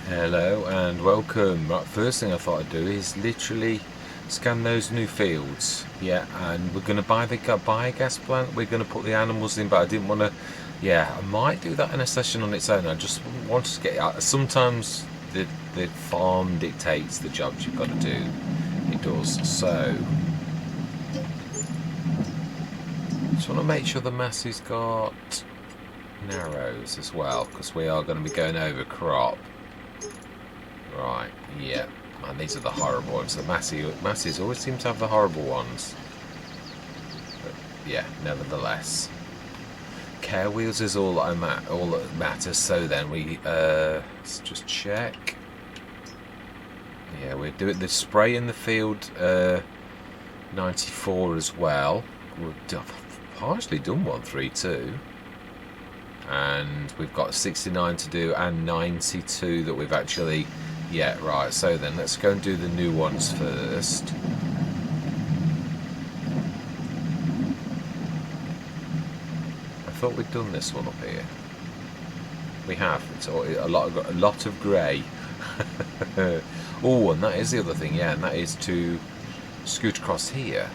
Hello and welcome. Right, first thing I thought I'd do is literally scan those new fields. Yeah, and we're going to buy the biogas plant. We're going to put the animals in, but I didn't want to. Yeah, I might do that in a session on its own. I just wanted to get out. Sometimes the farm dictates the jobs you've got to do. It does. So just want to make sure the mass has got narrows as well, because we are going to be going over crop. Right, yeah. Man, these are the horrible ones. The masses always seem to have the horrible ones. But yeah, nevertheless. Care wheels is all that matters. So then we let's just check. Yeah, we're doing the spray in the field 94 as well. We've partially done 132. And we've got 69 to do and 92 that we've actually. Yeah, right, so then let's go and do the new ones first. I thought we'd done this one up here. We have. It's a lot of grey. Oh, and that is the other thing, yeah, and that is to scoot across here.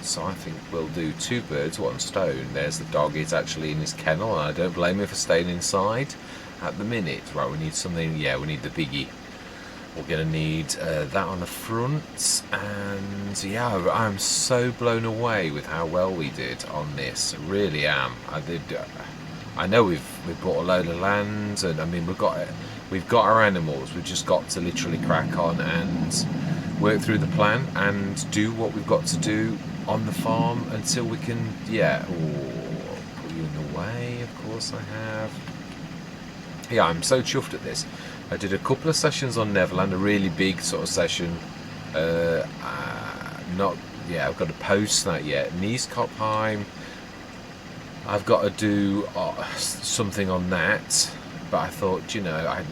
So I think we'll do two birds, one stone. There's the dog, he's actually in his kennel, and I don't blame him for staying inside at the minute. Right, we need something, yeah, we need the biggie. We're going to need that on the front, and yeah, I'm so blown away with how well we did on this. I really am. I know we've bought a load of land, and I mean we've got our animals. We've just got to literally crack on and work through the plan and do what we've got to do on the farm until we can. Yeah, oh, put you in the way. Of course I have. Yeah, I'm so chuffed at this. I did a couple of sessions on Neverland, a really big sort of session. I've got to post that yet. Nieskopheim, I've got to do something on that. But I thought, I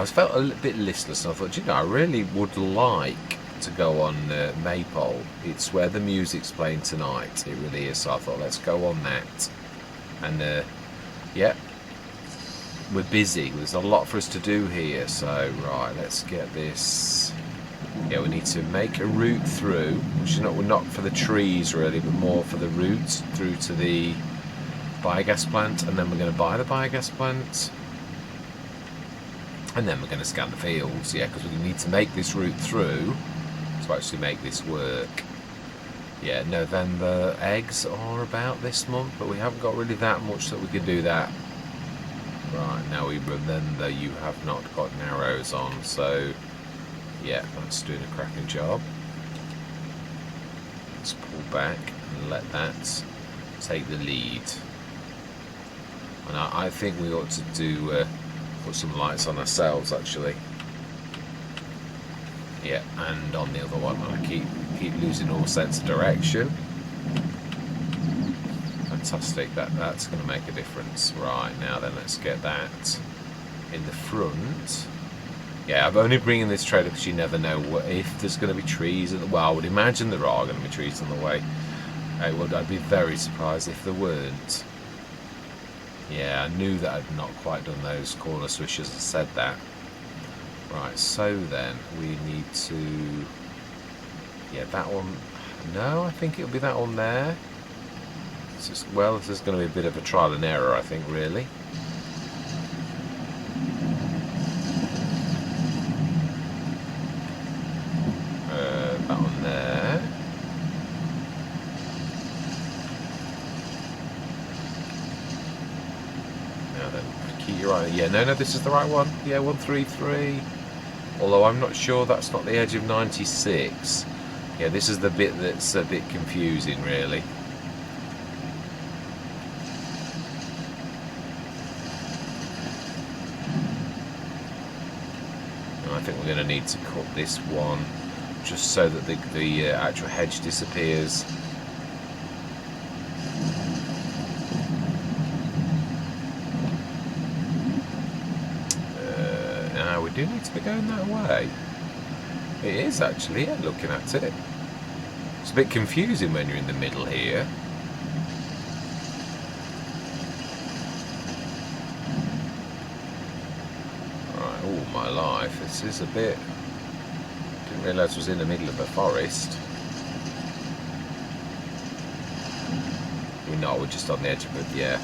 felt a little bit listless. And I thought, I really would like to go on Maypole. It's where the music's playing tonight. It really is. So I thought, let's go on that. And yeah. We're busy. There's a lot for us to do here. So right, let's get this. Yeah, we need to make a route through, which is not for the trees really, but more for the route through to the biogas plant, and then we're going to buy the biogas plant, and then we're going to scan the fields. Yeah, because we need to make this route through to actually make this work. Yeah, November eggs are about this month, but we haven't got really that much that we can do that. Right, now we remember you have not got narrows on, so yeah, that's doing a cracking job. Let's pull back and let that take the lead. And I think we ought to do put some lights on ourselves actually. Yeah, and on the other one, I keep losing all sense of direction. Fantastic, that's going to make a difference. Right, now then let's get that in the front. Yeah, I'm only bringing this trailer because you never know if there's going to be trees. Well, I would imagine there are going to be trees on the way. I'd be very surprised if there weren't. Yeah, I knew that I'd not quite done those corner swishes. I said that. Right, so then we need to. Yeah, that one. No, I think it'll be that one there. Well, this is going to be a bit of a trial and error, I think, really. That one there. Now then, keep your eye. Yeah, no, this is the right one. Yeah, 133. Although I'm not sure that's not the edge of 96. Yeah, this is the bit that's a bit confusing, really. I think we're going to need to cut this one just so that the actual hedge disappears. Now we do need to be going that way. It is actually, yeah, looking at it. It's a bit confusing when you're in the middle here. Oh my life, this is a bit... Didn't realise it was in the middle of a forest. We're not, we're just on the edge of it, yeah.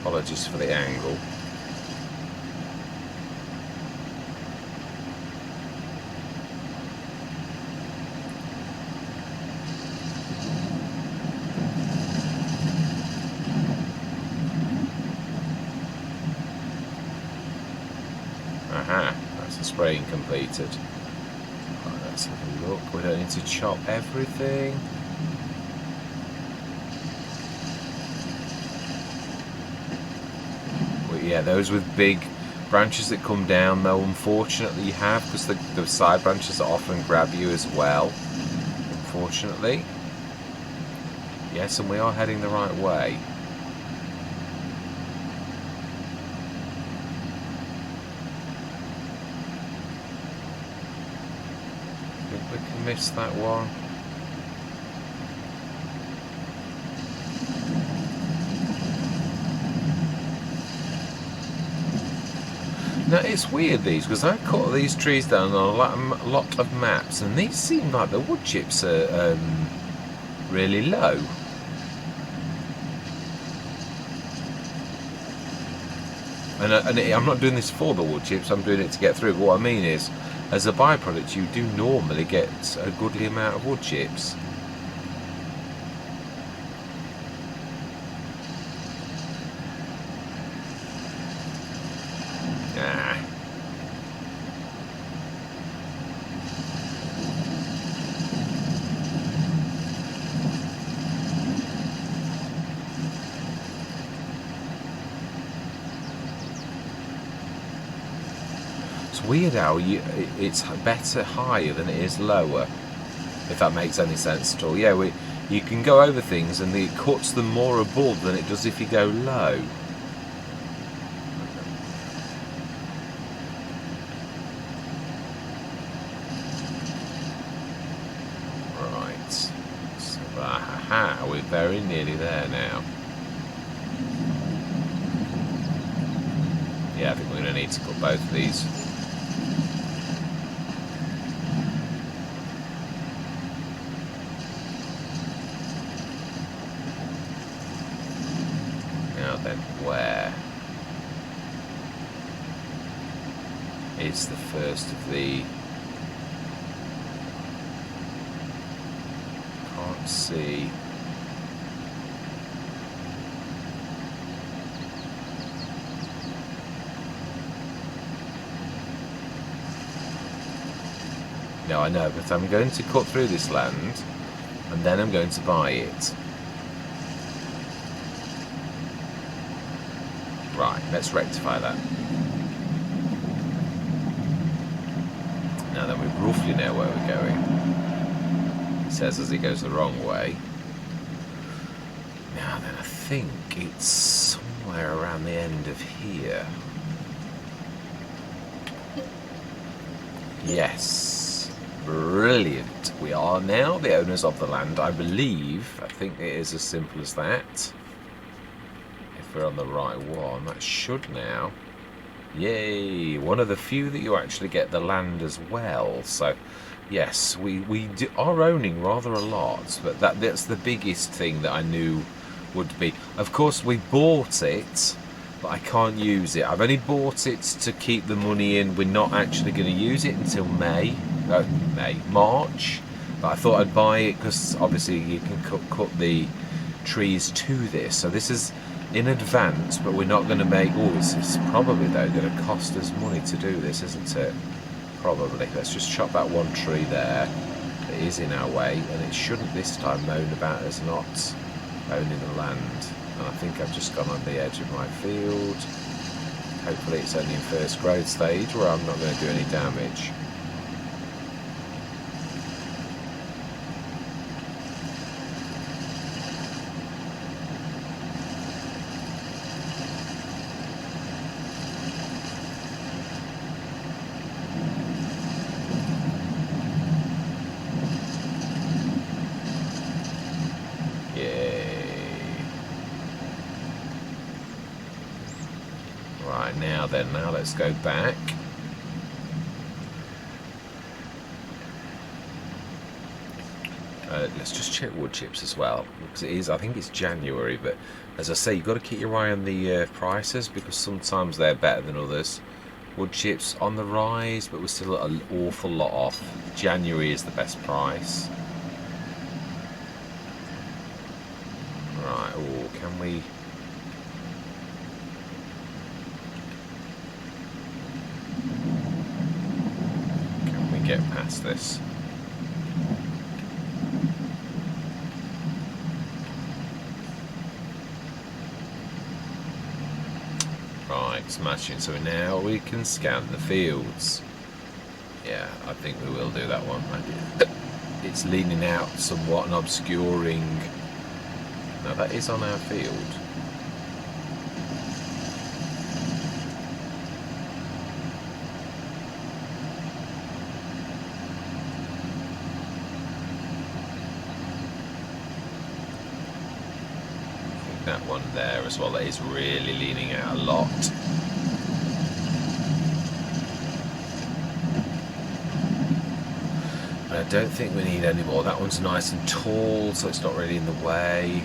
Apologies for the angle. Aha, that's the spraying completed. Right, let's have a look. We don't need to chop everything. But yeah, those with big branches that come down, though, unfortunately you have, because the side branches often grab you as well, unfortunately. Yes, and we are heading the right way. We can miss that one. Now it's weird these, because I cut these trees down on a lot of maps, and these seem like the wood chips are really low. And I'm not doing this for the wood chips, I'm doing it to get through. But what I mean is, as a byproduct, you do normally get a goodly amount of wood chips. Ah. It's weird how it's better higher than it is lower, if that makes any sense at all. Yeah, you can go over things and it cuts them more above than it does if you go low. Right, so aha, we're very nearly there now. Yeah, I think we're going to need to cut both of these. Now then, where is the first of the... Can't see. No, I know, but I'm going to cut through this land and then I'm going to buy it. Right, let's rectify that. Now then, we roughly know where we're going. It says as it goes the wrong way. Now then, I think it's somewhere around the end of here. Yes. Brilliant. We are now the owners of the land, I believe. I think it is as simple as that. If we're on the right one, that should now. Yay! One of the few that you actually get the land as well. So, yes, we are owning rather a lot, but that's the biggest thing that I knew would be. Of course, we bought it, but I can't use it. I've only bought it to keep the money in. We're not actually going to use it until March. But I thought I'd buy it because obviously you can cut the trees to this. So this is in advance, but we're not going to make... Oh, it's probably, though, going to cost us money to do this, isn't it? Probably. Let's just chop that one tree there that is in our way, and it shouldn't this time moan about us not owning the land. And I think I've just gone on the edge of my field. Hopefully it's only in first growth stage where I'm not going to do any damage. Right, now then, now let's go back. Let's just check wood chips as well, because it is, I think it's January, but as I say, you've got to keep your eye on the prices, because sometimes they're better than others. Wood chips on the rise, but we're still an awful lot off. January is the best price. Right, oh, can we... get past this? Right, smashing. So now we can scan the fields. Yeah, I think we will do that one. It's leaning out somewhat and obscuring. Now that is on our field. That one there as well, that is really leaning out a lot. And I don't think we need any more. That one's nice and tall, so it's not really in the way.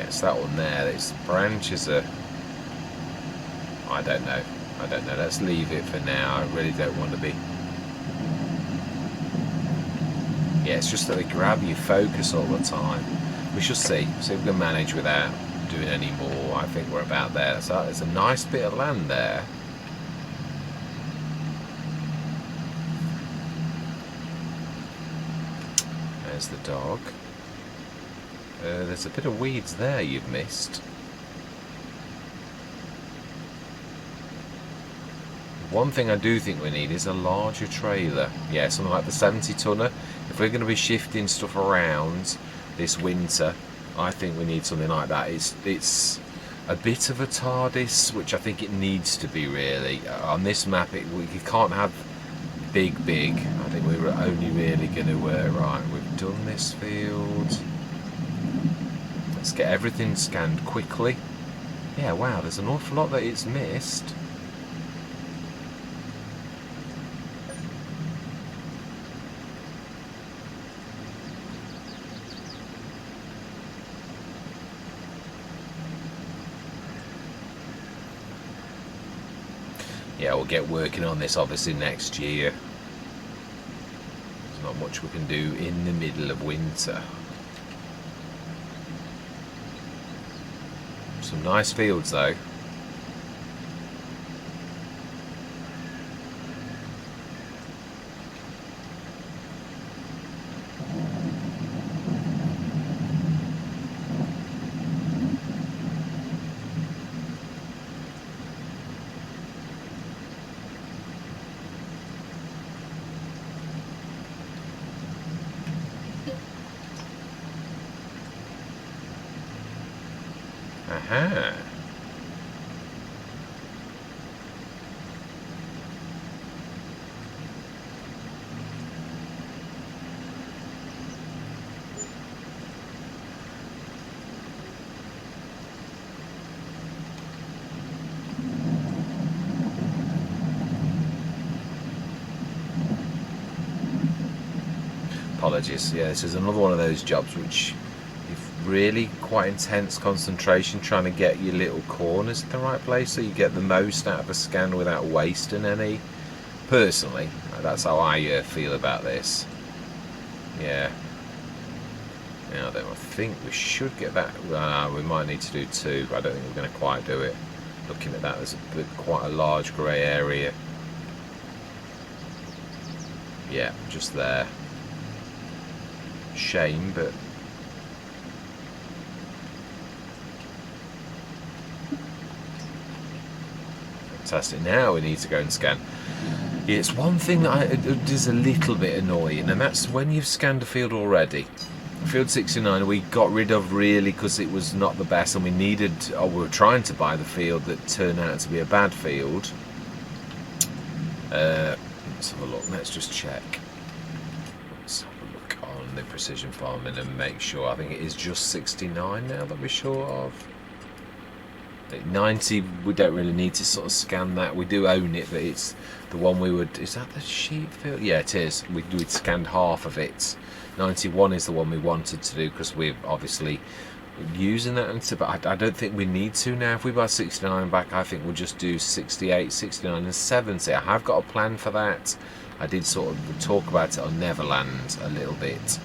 It's that one there. Its branches are... I don't know. Let's leave it for now. I really don't want to be... Yeah, it's just that they grab your focus all the time. We shall see. See if we can manage without doing any more. I think we're about there. So it's a nice bit of land there. There's the dog. There's a bit of weeds there you've missed. One thing I do think we need is a larger trailer. Yeah, something like the 70 tonner. If we're going to be shifting stuff around this winter, I think we need something like that. It's a bit of a TARDIS, which I think it needs to be really. On this map, we can't have big. I think we were only really going to... right, we've done this field. Let's get everything scanned quickly. Yeah, wow, there's an awful lot that it's missed. Yeah, we'll get working on this obviously next year. There's not much we can do in the middle of winter. Some nice fields though. Aha. Apologies. Yeah, this is another one of those jobs which really quite intense concentration, trying to get your little corners in the right place so you get the most out of a scan without wasting any. Personally, that's how I feel about this. Yeah. Now then, I think we should get that. We might need to do two, but I don't think we're going to quite do it. Looking at that, there's quite a large grey area. Yeah, just there. Shame, but fantastic. Now we need to go and scan. Yeah, it's one thing that it is a little bit annoying, and that's when you've scanned a field already. Field 69 we got rid of really because it was not the best, and we needed, or we were trying to buy the field that turned out to be a bad field. Let's have a look, let's just check. Let's have a look on the precision farming and make sure. I think it is just 69 now that we're sure of. 90 we don't really need to sort of scan that. We do own it, but it's the one we would, is that the sheep field? Yeah, it is. We'd scanned half of it. 91 is the one we wanted to do because we're obviously using that, but I don't think we need to now. If we buy 69 back, I think we'll just do 68, 69 and 70. I have got a plan for that. I did sort of talk about it on Neverland a little bit.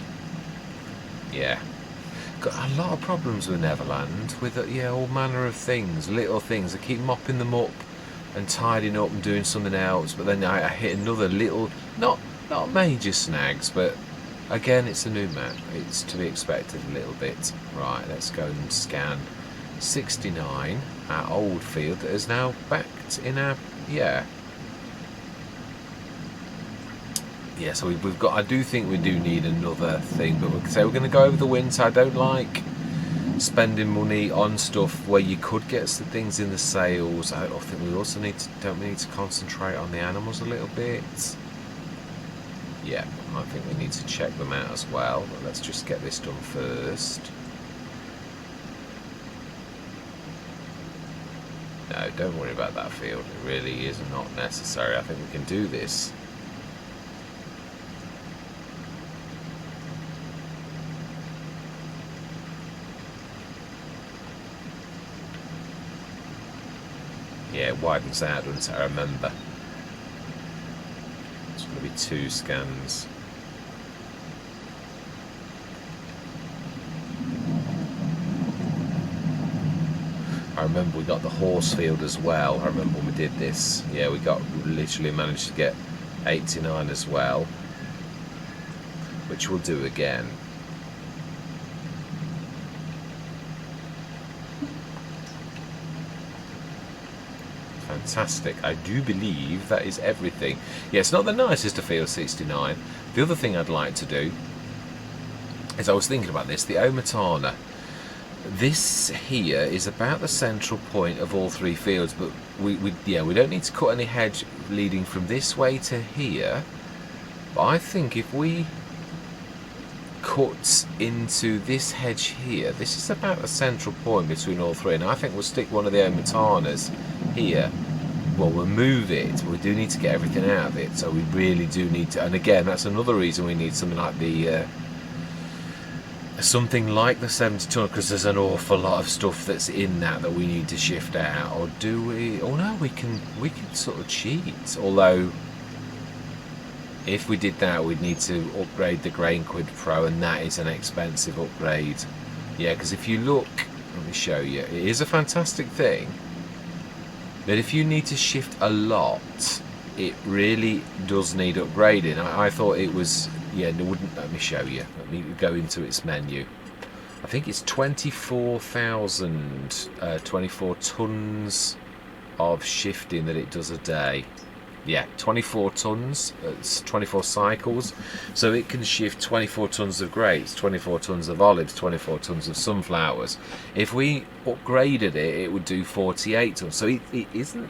Yeah, got a lot of problems with Neverland, with yeah, all manner of things, little things. I keep mopping them up and tidying up and doing something else, but then I hit another little, not major snags, but again, it's a new map. It's to be expected a little bit. Right, let's go and scan 69, our old field that is now back in our, yeah. Yeah, so we've got, I do think we do need another thing, but we're going to go over the winter. I don't like spending money on stuff where you could get some things in the sales. I think we also need to, don't we need to concentrate on the animals a little bit? Yeah, I think we need to check them out as well, but let's just get this done first. No, don't worry about that field. It really is not necessary. I think we can do this. Yeah, it widens out, doesn't it? I remember. It's going to be 2 scans. I remember we got the horse field as well. I remember when we did this. Yeah, we literally managed to get 89 as well, which we'll do again. Fantastic. I do believe that is everything. Yeah, it's not the nicest of field 69. The other thing I'd like to do is, I was thinking about this, the Omatana. This here is about the central point of all 3 fields, but we don't need to cut any hedge leading from this way to here. But I think if we cut into this hedge here, this is about the central point between all 3, and I think we'll stick one of the Omatanas here. Well, we'll move it. We do need to get everything out of it, so we really do need to. And again, that's another reason we need something like the 70 ton, because there's an awful lot of stuff that's in that we need to shift out. Or do we? Oh no, we can sort of cheat. Although, if we did that, we'd need to upgrade the Grain Quid Pro, and that is an expensive upgrade. Yeah, because if you look, let me show you. It is a fantastic thing. But if you need to shift a lot, it really does need upgrading. I thought it was, yeah, it wouldn't. Let me show you. Let me go into its menu. I think it's 24 tons of shifting that it does a day. Yeah, 24 tons, it's 24 cycles, so it can shift 24 tons of grapes, 24 tons of olives, 24 tons of sunflowers. If we upgraded it, it would do 48 tons, so it isn't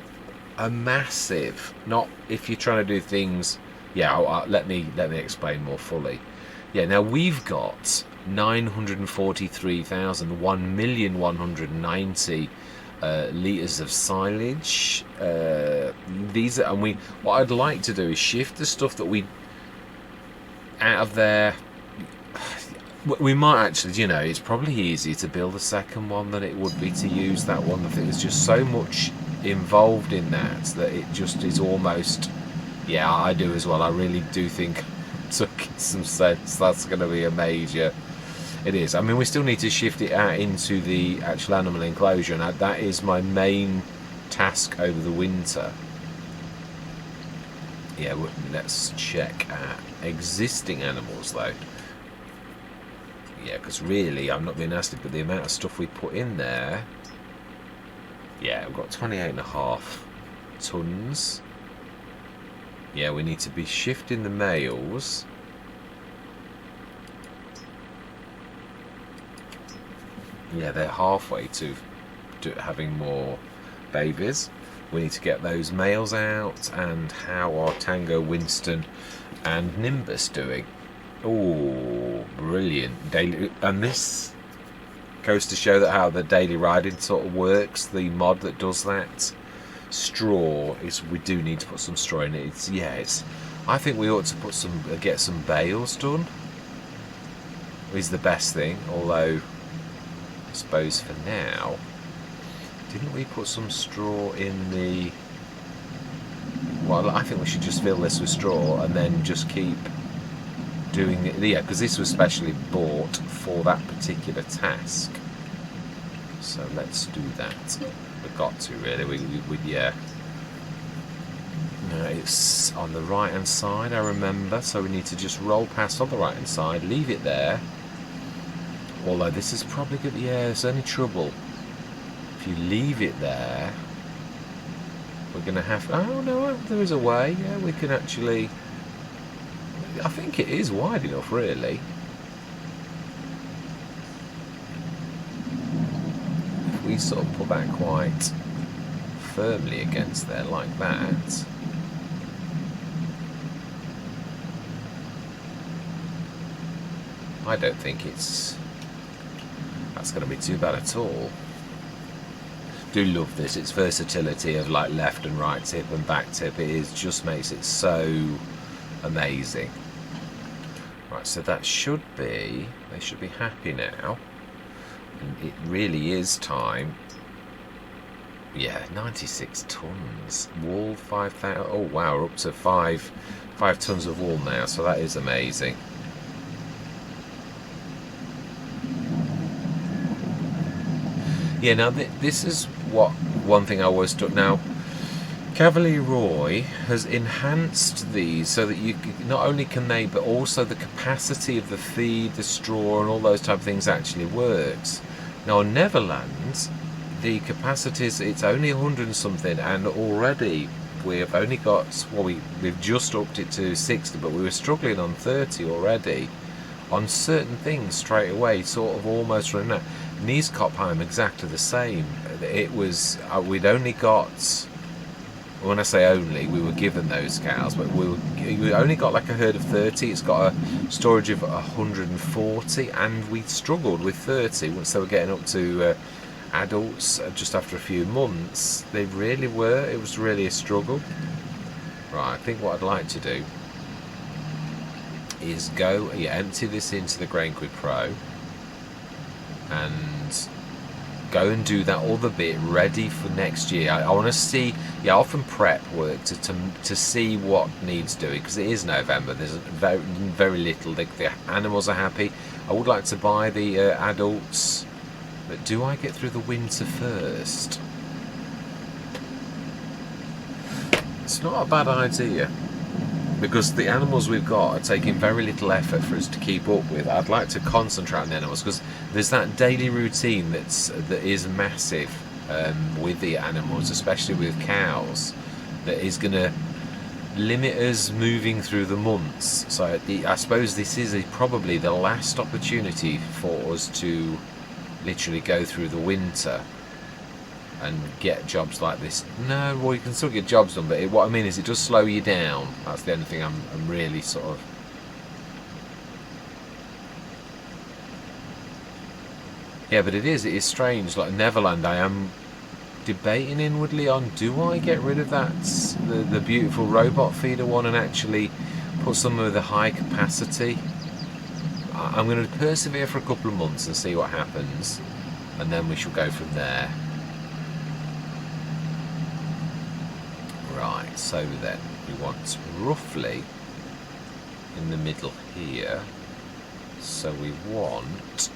a massive, not if you're trying to do things, yeah, let me explain more fully. Yeah, now we've got 943,000, 1,190,000 litres of silage. These are, and what I'd like to do is shift the stuff that we out of there. We might actually, you know, it's probably easier to build a second one than it would be to use that one. I think there's just so much involved in that it just is almost, yeah, I do as well. I really do think to get some sense that's going to be a major. It is. I mean, we still need to shift it out into the actual animal enclosure, and that is my main task over the winter. Yeah, let's check our existing animals though. Yeah, because really, I'm not being nasty, but the amount of stuff we put in there. Yeah, we've got 28.5 tons. Yeah, we need to be shifting the males. Yeah, they're halfway to having more babies. We need to get those males out. And how are Tango, Winston and Nimbus doing? Oh, brilliant. Daily, and this goes to show that how the daily riding sort of works, the mod that does that. Straw is, we do need to put some straw in it. It's I think we ought to put some, get some bales done is the best thing, although I suppose for now, didn't we put some straw in the, well, I think we should just fill this with straw and then just keep doing it, yeah, because this was specially bought for that particular task. So let's do that. We've got to really, we yeah. No, it's on the right hand side, I remember, so we need to just roll past on the right hand side, leave it there. Although this is probably good, yeah, there's only trouble. If you leave it there, we're going to have, oh no, there is a way, yeah, we can actually, I think it is wide enough really. If we sort of put that quite firmly against there like that. I don't think that's going to be too bad at all. Do love this, its versatility of like left and right tip and back tip. Just makes it so amazing. Right, so that should be, they should be happy now. And it really is time. Yeah, 96 tons. Wool 5,000. Oh wow, we're up to 5 tons of wool now, so that is amazing. Yeah, now this is one thing I always took. Now, Cavalier Roy has enhanced these so that you not only can they, but also the capacity of the feed, the straw, and all those type of things actually works. Now, on Neverland, the capacity is it's only 100 and something, and already we've only got, well, we've just upped it to 60, but we were struggling on 30 already. On certain things straight away, sort of almost running out. Nieskopheim exactly the same. It was we'd only got, when I say only, we were given those cows, but we only got like a herd of 30. It's got a storage of 140, and we struggled with 30 once they were getting up to adults just after a few months. They really were. It was really a struggle. Right, I think what I'd like to do is empty this into the Grain Quid Pro and go and do that other bit ready for next year. I want to see, I often prep work to see what needs doing, because it is November, there's very little, the animals are happy. I would like to buy the adults, but do I get through the winter first? It's not a bad idea, because the animals we've got are taking very little effort for us to keep up with. I'd like to concentrate on the animals, because there's that daily routine that is massive with the animals, especially with cows, that is going to limit us moving through the months. So I suppose this is probably the last opportunity for us to literally go through the winter and get jobs like this. No, well, you can still get jobs done, but what I mean is it does slow you down. That's the only thing I'm really sort of... Yeah, but it is strange. Like Neverland, I am debating inwardly on, do I get rid of that, the beautiful robot feeder one, and actually put some of the high capacity? I'm going to persevere for a couple of months and see what happens, and then we shall go from there. Right, so then we want roughly in the middle here, so we want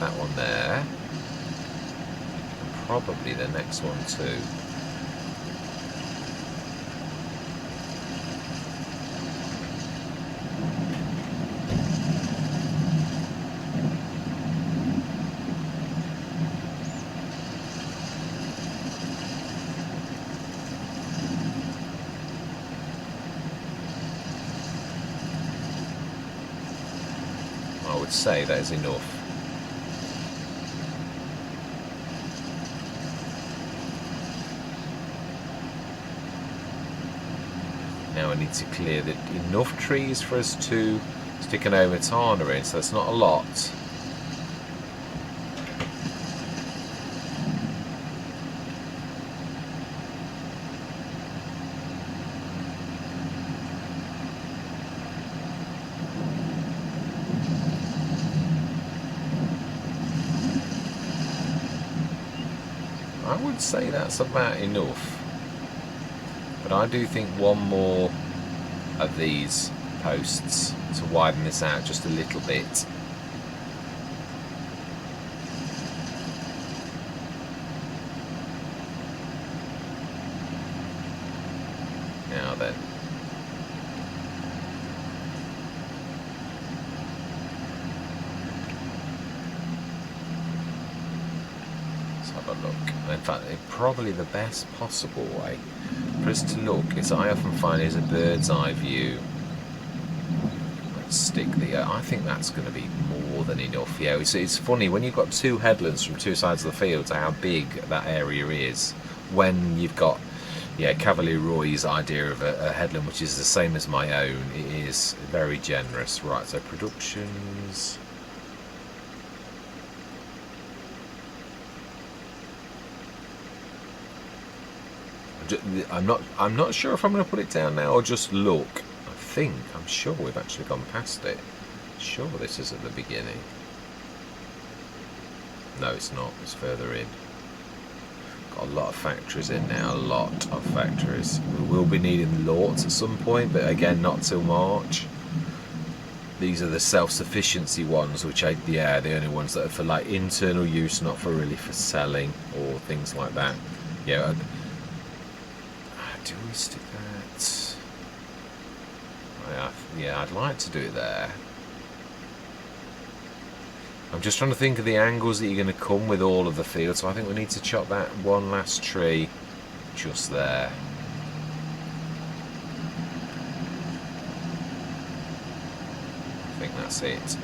that one there, and probably the next one too. would say that is enough. Now I need to clear enough trees for us to stick an omatana in, so it's not a lot. I would say that's about enough, but I do think one more of these posts to widen this out just a little bit. Now then, let's have a look. In fact, probably the best possible way for us to look is, I often find, is a bird's eye view. Let's stick the, I think that's going to be more than enough. Yeah, it's funny when you've got two headlands from two sides of the field, how big that area is. When you've got, yeah, Cavalier Roy's idea of a headland, which is the same as my own, it is very generous. Right, so productions. I'm not sure if I'm going to put it down now or just look. I'm sure we've actually gone past it. Sure, this is at the beginning. No, it's not. It's further in. Got a lot of factories in now. A lot of factories. We will be needing lots at some point, but again, not till March. These are the self-sufficiency ones, which are, yeah, the only ones that are for like internal use, not for really for selling or things like that. Yeah. Do we stick that? Yeah, I'd like to do it there. I'm just trying to think of the angles that you're going to come with all of the field, so I think we need to chop that one last tree just there. I think that's it.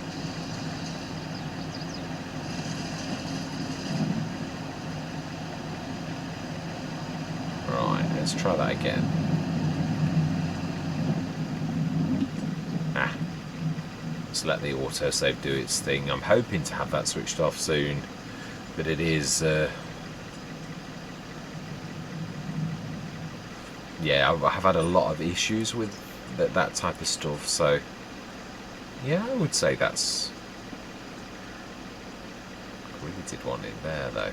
Right, let's try that again. Let's let the autosave do its thing. I'm hoping to have that switched off soon, but it is yeah, I have had a lot of issues with that type of stuff, so yeah, I would say that's, I really did want it there though.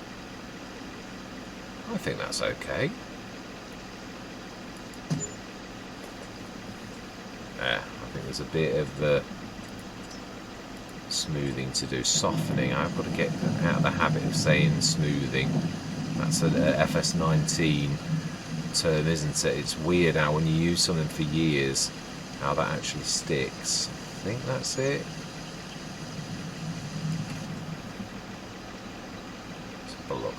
I think that's okay. Yeah, I think there's a bit of the smoothing to do, softening. I've got to get out of the habit of saying smoothing. That's a FS19 term, isn't it? It's weird how when you use something for years, how that actually sticks. I think that's it. Let's have a look.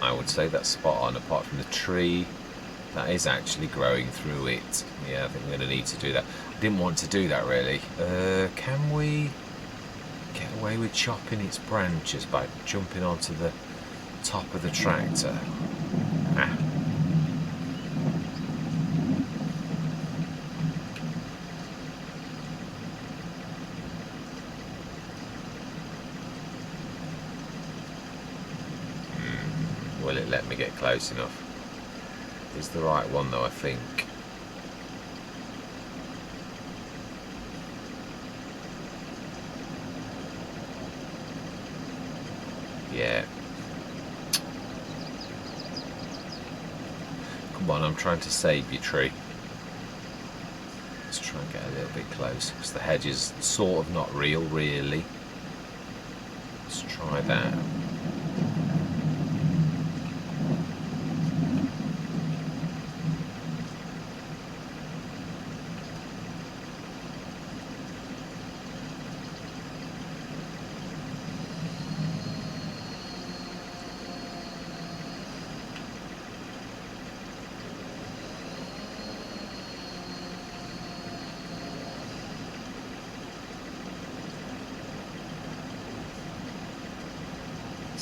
I would say that's spot on, apart from the tree that is actually growing through it. Yeah, I think we're going to need to do that. I didn't want to do that really. Can we get away with chopping its branches by jumping onto the top of the tractor? Ah. Will it let me get close enough? Is the right one though, I think. Yeah. Come on, I'm trying to save you, tree. Let's try and get a little bit close, because the hedge is sort of not real, really. Let's try that.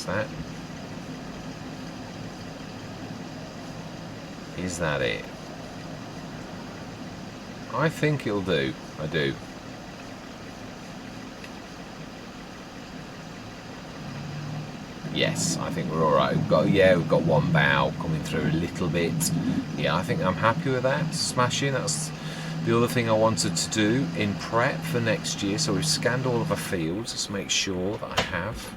that? Is that it? I think it'll do. I do. Yes, I think we're all right. We've got one bow coming through a little bit. Yeah, I think I'm happy with that. Smashing. That's the other thing I wanted to do in prep for next year. So we've scanned all of our fields. Just make sure that I have.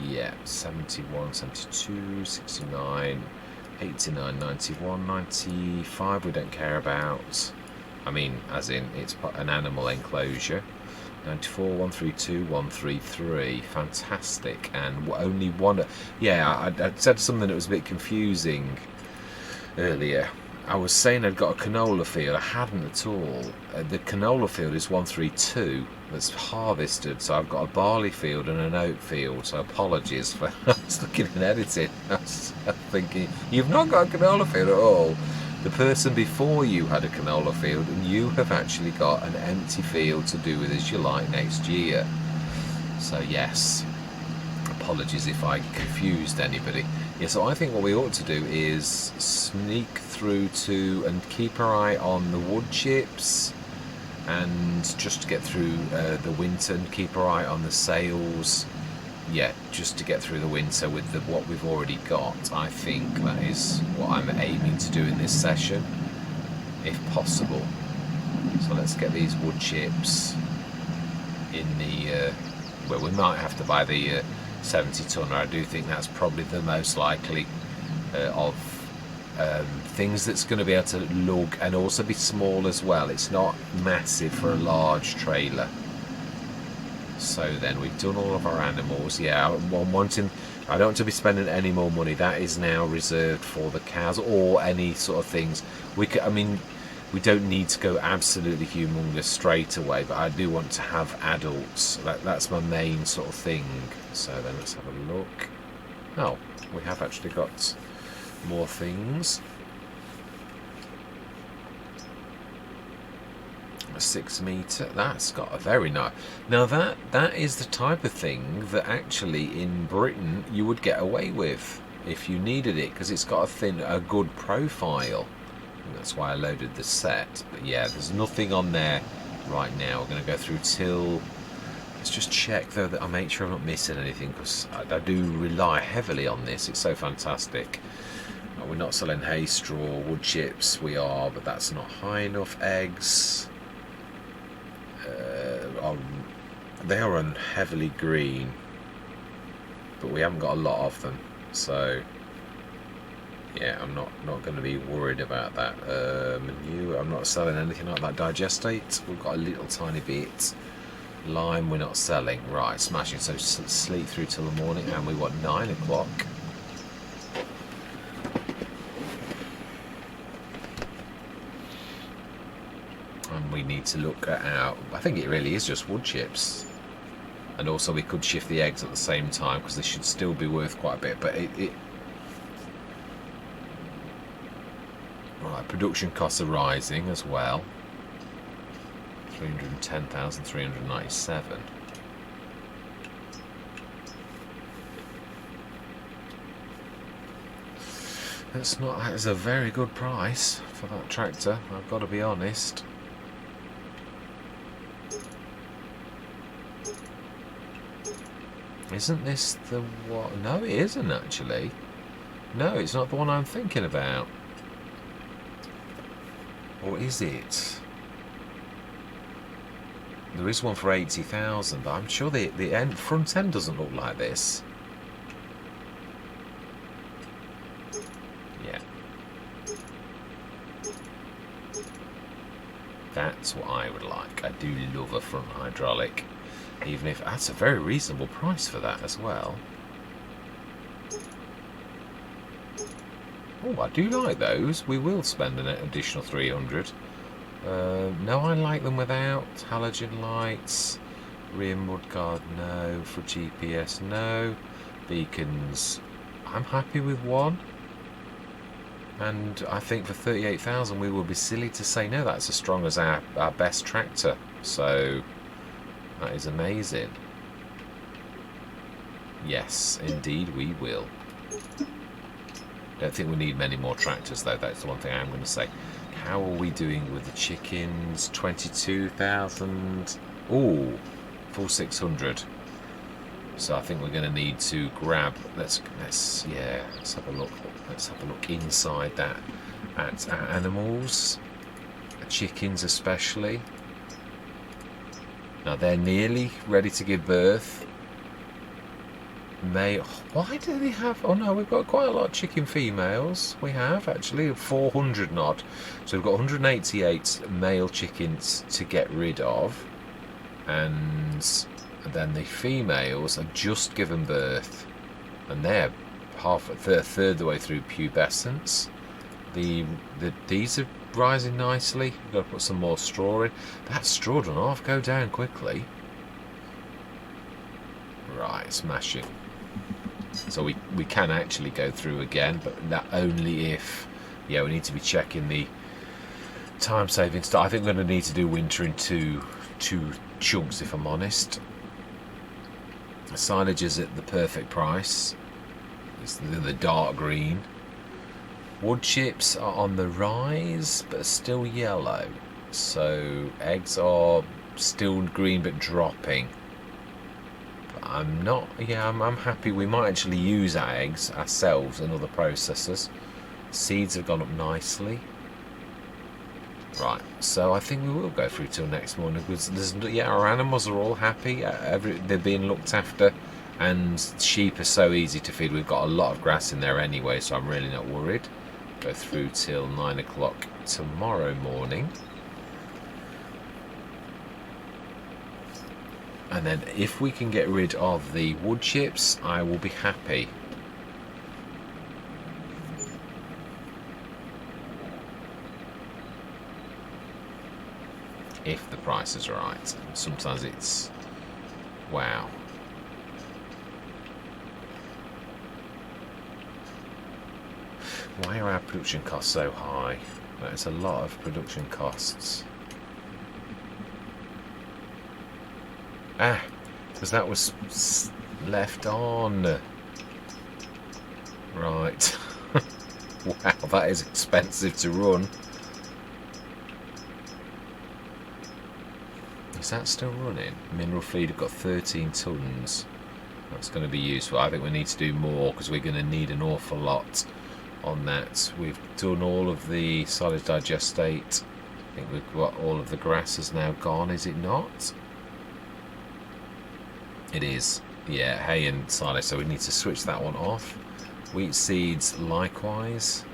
Yeah, 71, 72, 69, 89, 91, 95 we don't care about. I mean, as in, it's an animal enclosure. 94, 132, 133. Fantastic. And only one... Yeah, I said something that was a bit confusing earlier. I was saying I'd got a canola field. I hadn't at all. The canola field is 132 that's harvested, so I've got a barley field and an oat field, so apologies for... I was looking and editing. I was thinking, you've not got a canola field at all. The person before you had a canola field, and you have actually got an empty field to do with as you like next year. So yes, apologies if I confused anybody. Yeah, so I think what we ought to do is sneak through to and keep our eye on the wood chips, and just to get through the winter, and keep our eye on the sales. Yeah, just to get through the winter with what we've already got. I think that is what I'm aiming to do in this session, if possible. So let's get these wood chips in the... well, we might have to buy the 70 tonner. I do think that's probably the most likely of things that's going to be able to lug and also be small as well. It's not massive for a large trailer. So then we've done all of our animals. Yeah, I don't want to be spending any more money. That is now reserved for the cows or any sort of things. I mean, we don't need to go absolutely humongous straight away, but I do want to have adults. That's my main sort of thing. So then let's have a look. Oh, we have actually got more things. A 6 metre, that's got a very nice... Now that is the type of thing that actually in Britain you would get away with if you needed it, because it's got a good profile. And that's why I loaded the set. But yeah, there's nothing on there right now. We're going to go through till... Let's just check though that I make sure I'm not missing anything, because I do rely heavily on this. It's so fantastic. We're not selling hay, straw, wood chips. We are, but that's not high enough. Eggs... they are on heavily green, but we haven't got a lot of them, so yeah, I'm not going to be worried about that. Manure, I'm not selling anything like that. Digestate, we've got a little tiny bit. Lime, we're not selling. Right, smashing. So sleep through till the morning, and we want 9 o'clock. And we need to look at our... I think it really is just wood chips. And also we could shift the eggs at the same time, because they should still be worth quite a bit. But right, production costs are rising as well. 310,397. That's a very good price for that tractor, I've got to be honest. Isn't this the one? No, it isn't actually. No, it's not the one I'm thinking about. Or is it? There is one for 80,000, but I'm sure the front end doesn't look like this. Yeah. That's what I would like. I do love a front hydraulic. Even if that's a very reasonable price for that as well. Oh, I do like those. We will spend an additional 300. No, I like them without halogen lights. Rear mudguard, no. For GPS, no. Beacons, I'm happy with one. And I think for 38,000 we will be silly to say no. That's as strong as our best tractor. So That is amazing. Yes, indeed we will. Don't think we need many more tractors though, that's the one thing I am going to say. How are we doing with the chickens? 22,000. Ooh, full 600. So I think we're going to need to grab. Let's have a look. Let's have a look inside that at our animals, chickens especially. Now they're nearly ready to give birth. Why do they have? Oh no, we've got quite a lot of chicken females. We have actually 400 not. So we've got 188 male chickens to get rid of, and then the females have just given birth, and they're a third the way through pubescence. These are rising nicely. We've got to put some more straw in. That straw doesn't half go down quickly. Right, smashing. So we can actually go through again, but that only if, we need to be checking the time saving stuff. I think we're going to need to do winter in two chunks, if I'm honest. Silage is at the perfect price. It's the dark green. Wood chips are on the rise, but still yellow. So eggs are still green but dropping. I'm not. I'm happy. We might actually use our eggs ourselves in other processors. Seeds have gone up nicely. Right, so I think we will go through till next morning because our animals are all happy. They're being looked after, and sheep are so easy to feed. We've got a lot of grass in there anyway, so I'm really not worried. Go through till 9 o'clock tomorrow morning. And then if we can get rid of the wood chips, I will be happy. If the price is right. Sometimes it's... wow. Why are our production costs so high? That's a lot of production costs. Because that was left on. Right. Wow, that is expensive to run. Is that still running? Mineral feed have got 13 tonnes. That's going to be useful. I think we need to do more because we're going to need an awful lot on that. We've done all of the silage digestate. I think we've got all of the grass is now gone, is it not? It is. Yeah, hay and silage, so we need to switch that one off. Wheat seeds likewise.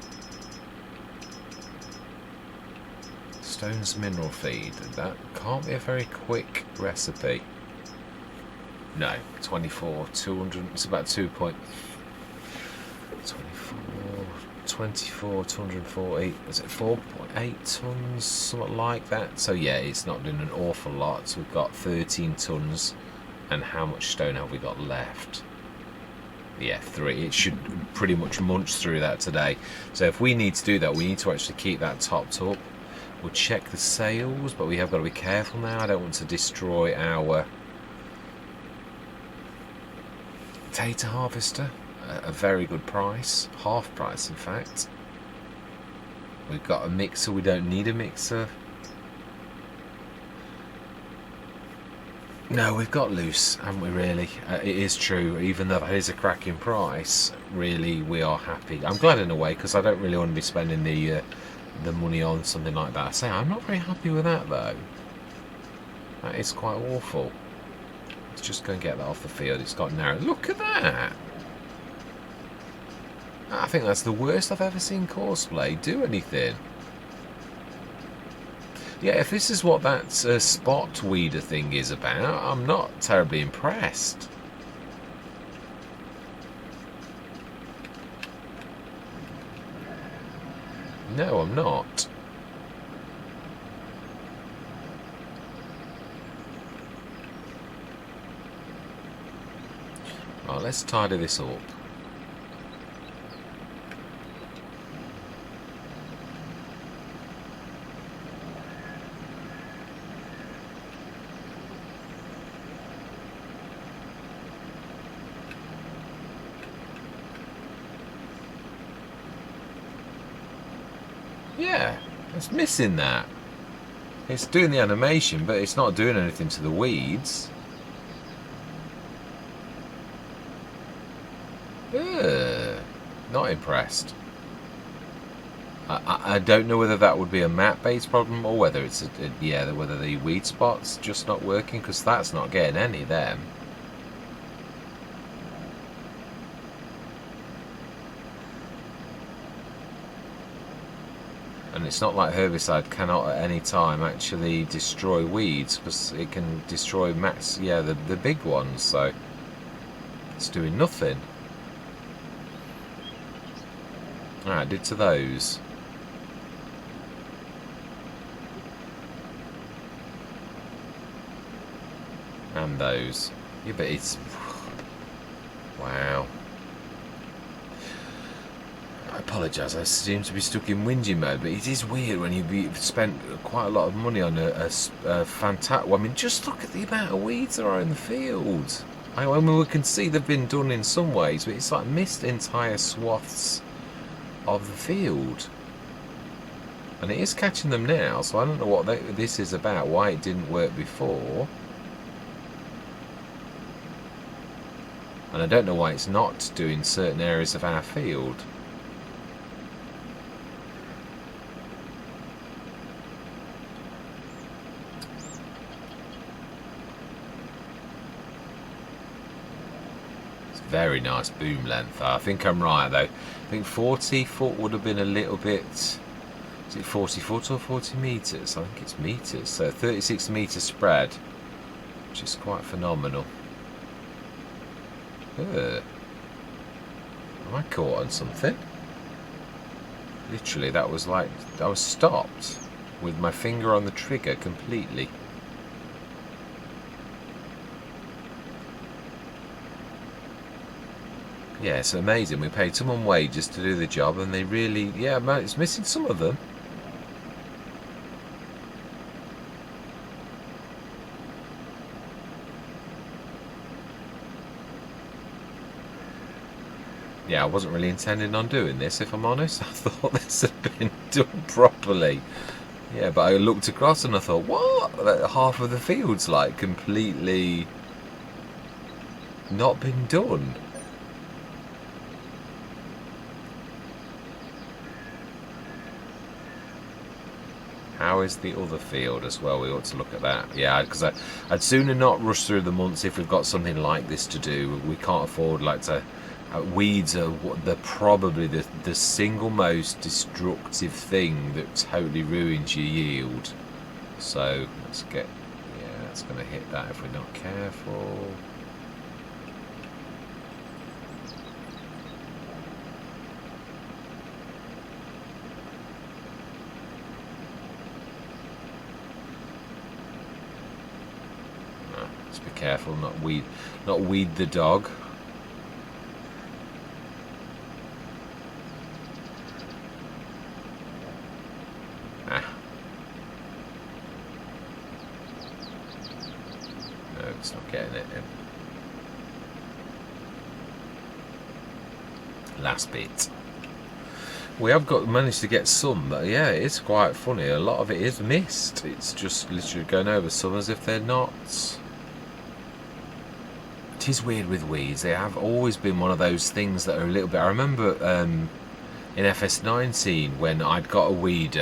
Stone's mineral feed. That can't be a very quick recipe. No, 200. It's about 240. Is it 4.8 tons? Something like that. So yeah, it's not doing an awful lot. So we've got 13 tons. And how much stone have we got left? Yeah, 3. It should pretty much munch through that today. So if we need to do that, we need to actually keep that topped up. We'll check the sales, but we have got to be careful now. I don't want to destroy our potato harvester. A very good price. Half price, in fact. We've got a mixer. We don't need a mixer. No, we've got loose, haven't we, really? It is true, even though that is a cracking price, really, we are happy. I'm glad in a way, because I don't really want to be spending the money on something like that. I say, I'm not very happy with that, though. That is quite awful. Let's just go and get that off the field. It's got narrow. Look at that! I think that's the worst I've ever seen Courseplay do anything. Yeah, if this is what that spot weeder thing is about, I'm not terribly impressed. No, I'm not. Right, let's tidy this up. Yeah, it's missing that. It's doing the animation, but it's not doing anything to the weeds. Ugh, not impressed. I don't know whether that would be a map-based problem or whether it's whether the weed spot's just not working, because that's not getting any then. And it's not like herbicide cannot at any time actually destroy weeds, because it can destroy the big ones, so it's doing nothing. Alright, I did to those. And those. Yeah, but it's... Wow. I apologise, I seem to be stuck in whingy mode, but it is weird when you've spent quite a lot of money on a fantastic... Well, I mean, just look at the amount of weeds there are in the field. I mean, we can see they've been done in some ways, but it's like missed entire swaths of the field. And it is catching them now, so I don't know what this is about, why it didn't work before. And I don't know why it's not doing certain areas of our field. It's very nice boom length. I think I'm right though. I think 40 foot would have been a little bit... Is it 40 foot or 40 metres? I think it's metres. So 36 metre spread, which is quite phenomenal. Am I caught on something? Literally, that was like, I was stopped with my finger on the trigger completely. Yeah, it's amazing. We paid someone wages to do the job, and they really, yeah, man, it's missing some of them. Yeah, I wasn't really intending on doing this, if I'm honest. I thought this had been done properly. Yeah, but I looked across and I thought, what? Half of the field's like completely not been done. How is the other field as well? We ought to look at that. Yeah, because I'd sooner not rush through the months if we've got something like this to do. We can't afford like to... weeds are probably the single most destructive thing that totally ruins your yield. So let's get, yeah, it's going to hit that if we're not careful. Let's be careful, not weed the dog. It's not getting it in. Last bit. We have managed to get some, but yeah, it's quite funny. A lot of it is missed. It's just literally going over some as if they're not. It is weird with weeds. They have always been one of those things that are a little bit... I remember in FS19 when I'd got a weed,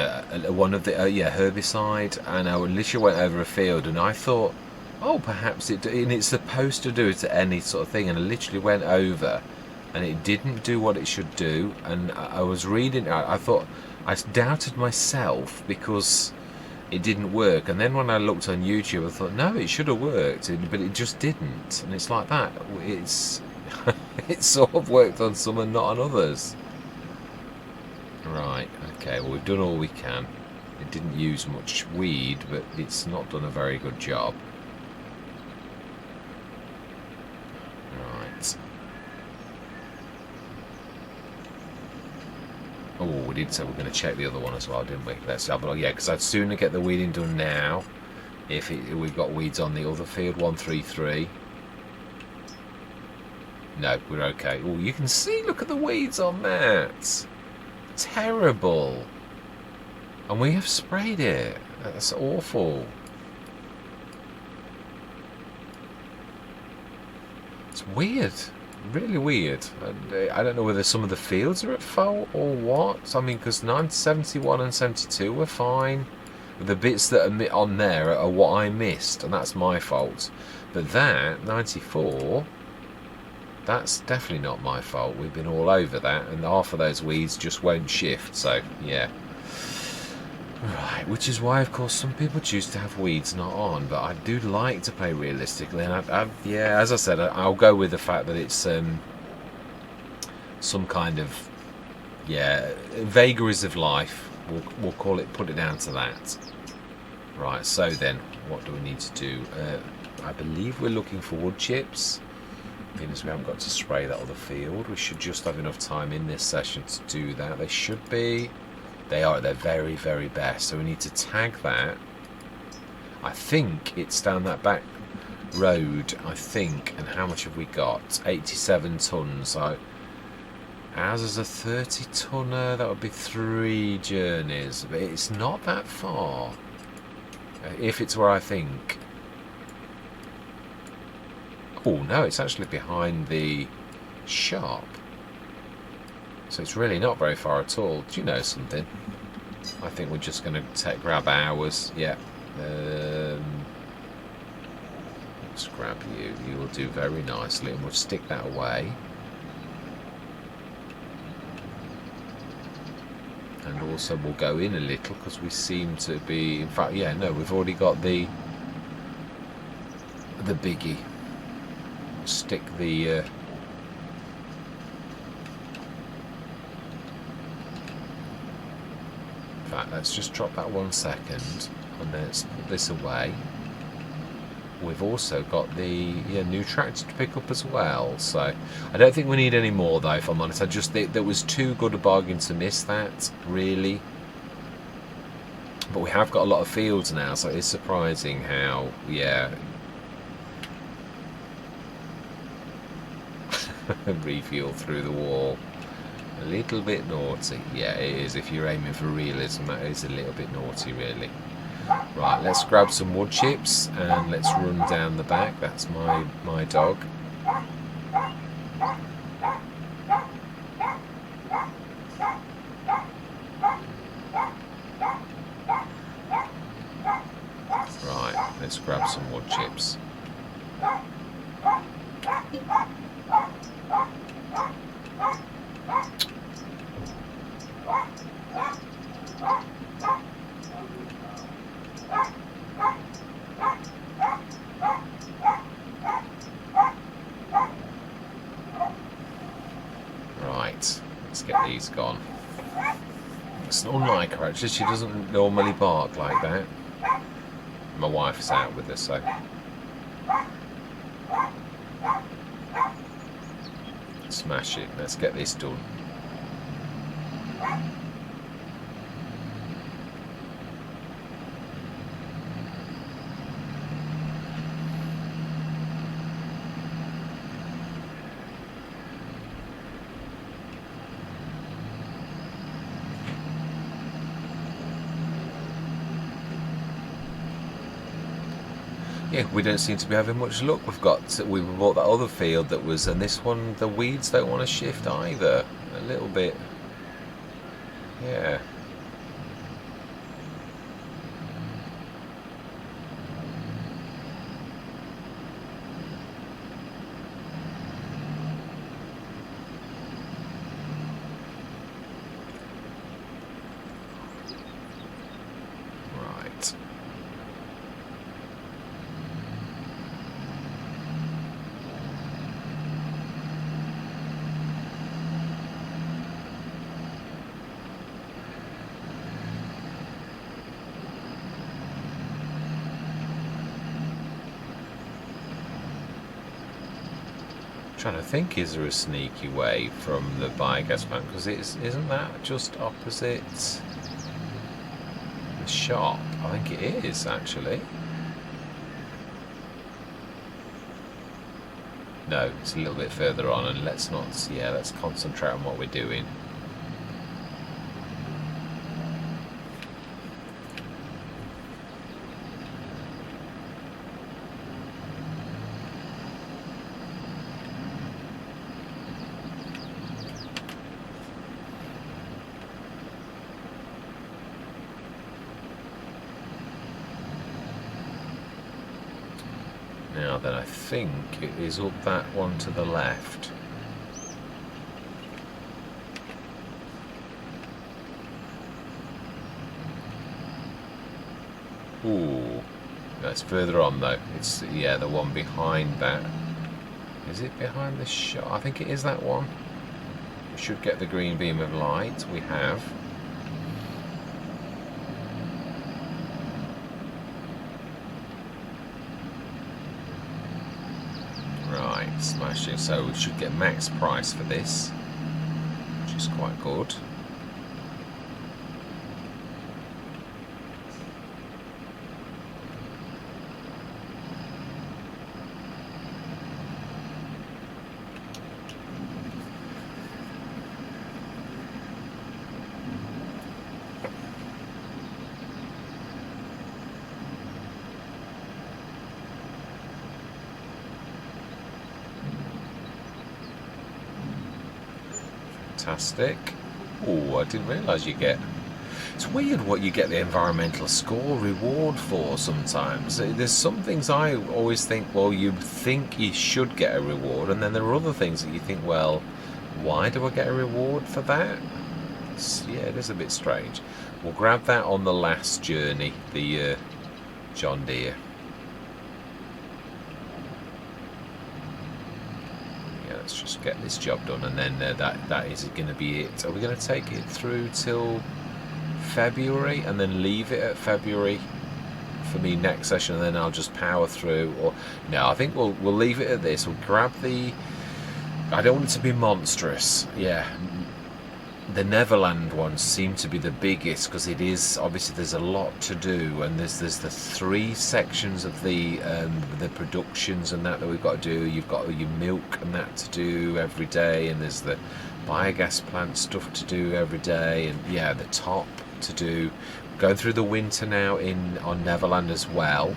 one of the herbicide, and I literally went over a field and I thought, oh, perhaps it's supposed to do it to any sort of thing, and I literally went over and it didn't do what it should do. And I was reading, I thought, I doubted myself because it didn't work. And then when I looked on YouTube, I thought, no, it should have worked, but it just didn't. And it's like that. It's it sort of worked on some and not on others. Right, okay, well, we've done all we can. It didn't use much weed, but it's not done a very good job. Right. Oh, we did say we're going to check the other one as well, didn't we? Let's have a look. Yeah, because I'd sooner get the weeding done now if we've got weeds on the other field, 133. No, we're okay. Oh, you can see, look at the weeds on that. Terrible. And we have sprayed it. That's awful. It's weird. Really weird. I don't know whether some of the fields are at fault or what. I mean, because 71 and 72 were fine. The bits that are on there are what I missed, and that's my fault. But that, 94, that's definitely not my fault. We've been all over that, and half of those weeds just won't shift, so yeah. Right, which is why, of course, some people choose to have weeds not on, but I do like to play realistically, and yeah, as I said, I'll go with the fact that it's some kind of, yeah, vagaries of life. We'll call it, put it down to that. Right, so then, what do we need to do? I believe we're looking for wood chips. Being as we haven't got to spray that other field, we should just have enough time in this session to do that. They should be. They are at their very, very best. So we need to tag that. I think it's down that back road, I think. And how much have we got? 87 tonnes. So ours is a 30 tonner. That would be 3 journeys. But it's not that far. If it's where I think. Oh no, it's actually behind the shop. So it's really not very far at all. Do you know something? I think we're just going to grab ours. Yeah. Let's grab you. You will do very nicely, and we'll stick that away. And also we'll go in a little because we seem to be. In fact, yeah, no, we've already got the biggie. Stick the. In fact, let's just drop that 1 second, and then let's put this away. We've also got the new tractor to pick up as well, so I don't think we need any more though, if I'm honest. I just think there was too good a bargain to miss that, really. But we have got a lot of fields now, so it's surprising how, yeah. Refuel through the wall. A little bit naughty. Yeah, it is. If you're aiming for realism, that is a little bit naughty, really. Right, let's grab some wood chips and let's run down the back. That's my dog. Right, let's grab some wood chips. Right, let's get these gone. It's unlike her actually, she doesn't normally bark like that. My wife's out with her, so smash it. Let's get this done. Yeah, we don't seem to be having much luck. We bought that other field that was, and this one, the weeds don't want to shift either. A little bit. Yeah. Right. Trying to think, is there a sneaky way from the biogas plant? Because isn't that just opposite the shop? I think it is actually. No, it's a little bit further on, and let's concentrate on what we're doing. now then, I think it is up that one to the left. Ooh, that's further on though. It's, yeah, the one behind that. Is it behind the shop? I think it is that one. We should get the green beam of light. We have. Right, smashing. So we should get max price for this, which is quite good. Fantastic. Oh, I didn't realise you get... It's weird what you get the environmental score reward for sometimes. There's some things I always think, well, you think you should get a reward, and then there are other things that you think, well, why do I get a reward for that? Yeah, it is a bit strange. We'll grab that on the last journey, the John Deere. Let's just get this job done, and then that is going to be it. Are we going to take it through till February and then leave it at February for me next session, and then I'll just power through? Or no, I think we'll leave it at this. We'll grab the... I don't want it to be monstrous. Yeah, the Neverland ones seem to be the biggest, because it is, obviously there's a lot to do, and there's the 3 sections of the productions and that we've got to do. You've got your milk and that to do every day, and there's the biogas plant stuff to do every day, and yeah, the top to do. Going through the winter now on Neverland as well,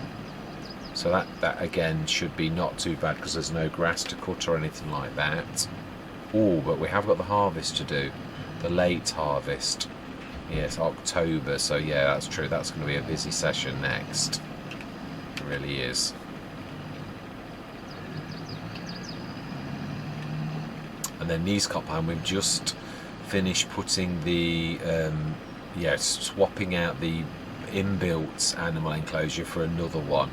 so that again should be not too bad, because there's no grass to cut or anything like that. Oh, but we have got the harvest to do. The late harvest. Yes, October, so yeah, that's true. That's going to be a busy session next. It really is. And then Nieskopheim, we've just finished putting the swapping out the inbuilt animal enclosure for another one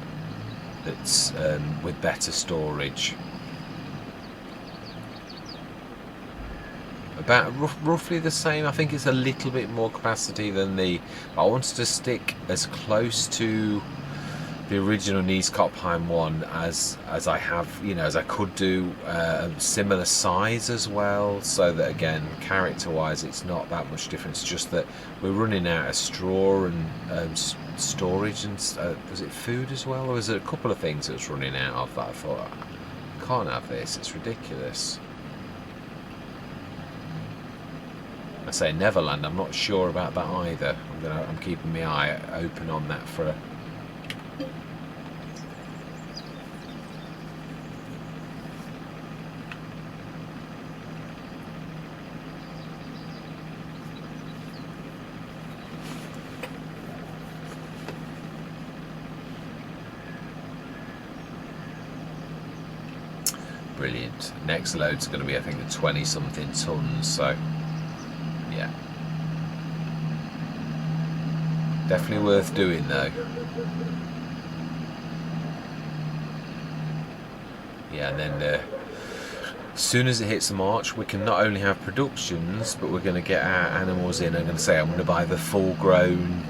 that's with better storage. About roughly the same. I think it's a little bit more capacity than I wanted to stick as close to the original Nieskopheim one as I have, as I could do, similar size as well, so that again, character wise it's not that much difference, just that we're running out of straw and storage, and was it food as well, or was it a couple of things that was running out of that? I thought, I can't have this, it's ridiculous. I say Neverland, I'm not sure about that either. I'm keeping my eye open on that for brilliant. Next load's going to be, I think, the 20 something tons, so yeah, definitely worth doing though. Yeah, and then as soon as it hits March, we can not only have productions, but we're going to get our animals in. I'm going to buy the full grown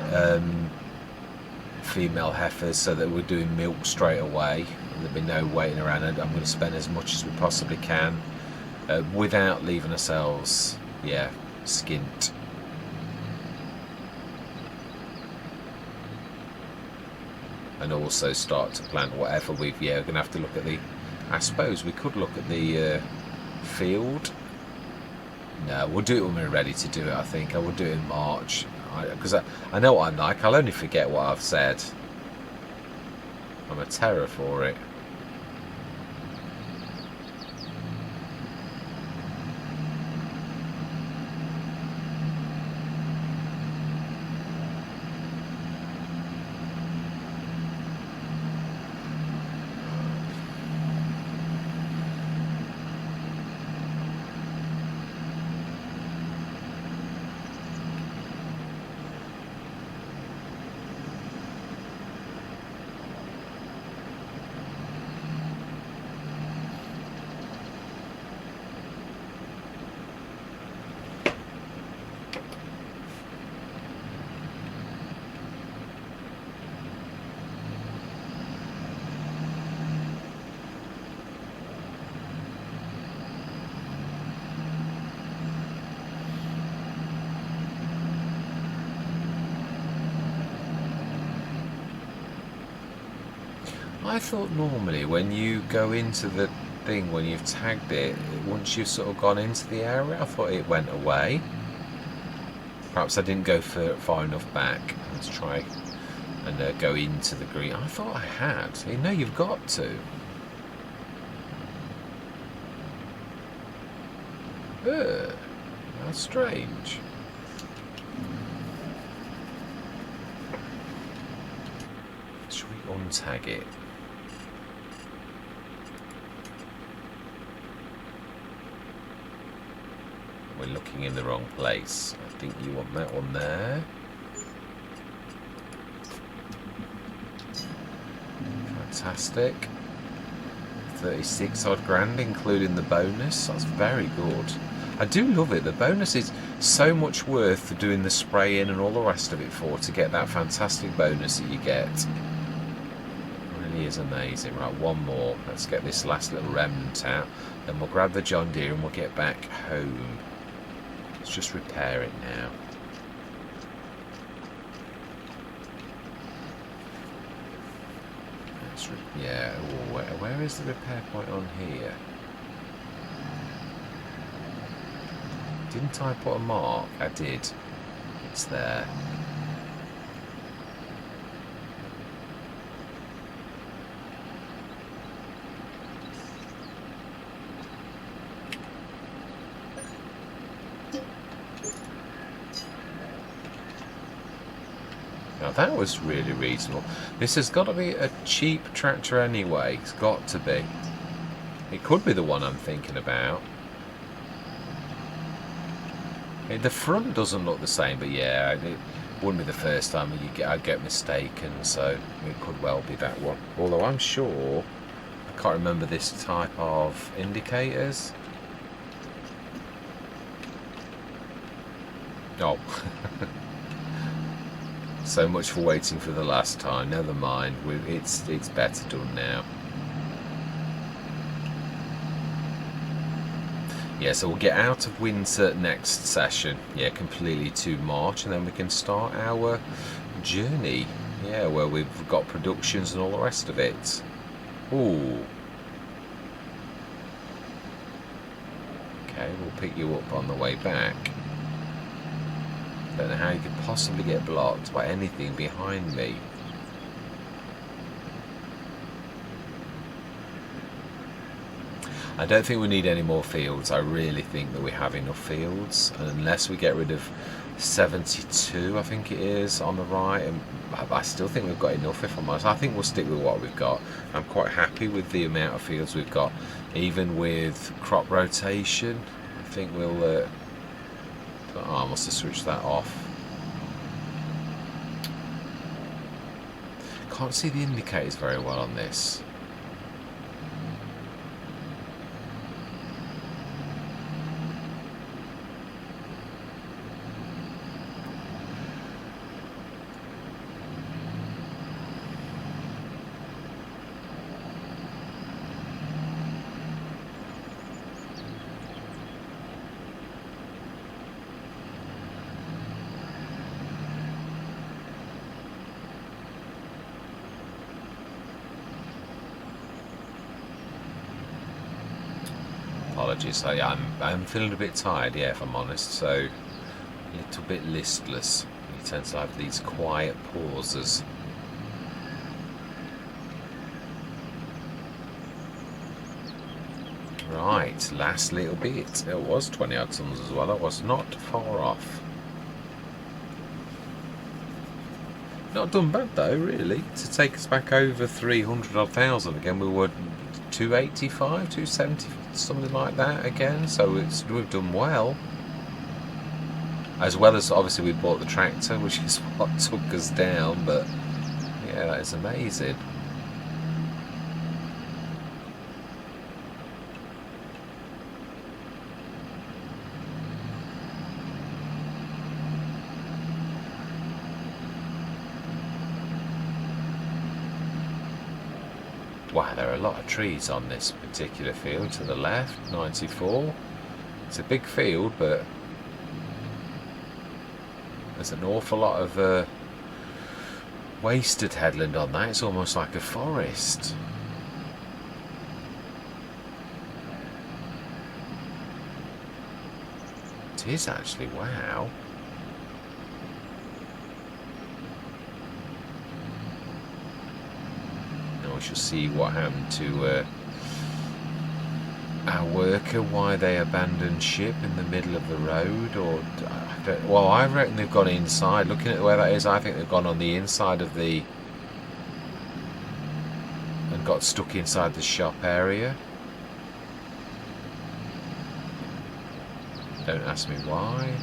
female heifers, so that we're doing milk straight away, and there'll be no waiting around, and I'm going to spend as much as we possibly can without leaving ourselves skint. And also start to plant whatever we're going to have to look at I suppose we could look at the field. No, we'll do it when we're ready to do it. I think I will do it in March, because I know what I'm like. I'll only forget what I've said. I'm a terror for it. I thought normally when you go into the thing, when you've tagged it, once you've sort of gone into the area, I thought it went away. Perhaps I didn't go far enough back. Let's try and go into the green. I thought I had. You know, you've got to. Ugh, that's strange. Should we untag it? We're looking in the wrong place. I think you want that one there. Fantastic. 36 odd grand including the bonus. That's very good. I do love it. The bonus is so much worth doing the spray in and all the rest of it for, to get that fantastic bonus that you get. It really is amazing. Right, one more. Let's get this last little remnant out. Then we'll grab the John Deere and we'll get back home. Let's just repair it now. Yeah, where is the repair point on here? Didn't I put a mark? I did. It's there. Now that was really reasonable. This has got to be a cheap tractor anyway. It's got to be. It could be the one I'm thinking about. The front doesn't look the same, but yeah, it wouldn't be the first time I'd get mistaken, so it could well be that one. Although I'm sure, I can't remember this type of indicators. Oh. So much for waiting for the last time. Never mind. It's better done now. Yeah, so we'll get out of winter next session. Yeah, completely to March, and then we can start our journey. Yeah, where we've got productions and all the rest of it. Ooh. Okay, we'll pick you up on the way back. Don't know how you could possibly get blocked by anything behind me. I don't think we need any more fields. I really think that we have enough fields, and unless we get rid of 72, I think it is, on the right, and I still think we've got enough, if I'm honest. I think we'll stick with what we've got. I'm quite happy with the amount of fields we've got, even with crop rotation. I think we'll oh, I must have switched that off. Can't see the indicators very well on this. Apologies, I'm feeling a bit tired, yeah, if I'm honest, so a little bit listless. You tend to have these quiet pauses. Right, last little bit. It was 20 odd tons as well. I was not far off. Not done bad though, really, to take us back over 300 odd thousand again. We were 285, 270, something like that again, so we've done well. As well as obviously we bought the tractor, which is what took us down, but yeah, that is amazing. Wow, there are a lot of trees on this particular field to the left, 94. It's a big field, but there's an awful lot of wasted headland on that. It's almost like a forest. It is actually, wow. Now we shall see what happened to our worker, why they abandoned ship in the middle of the road, or well, I reckon they've gone inside. Looking at where that is, I think they've gone on the inside of the and got stuck inside the shop area. Don't ask me why.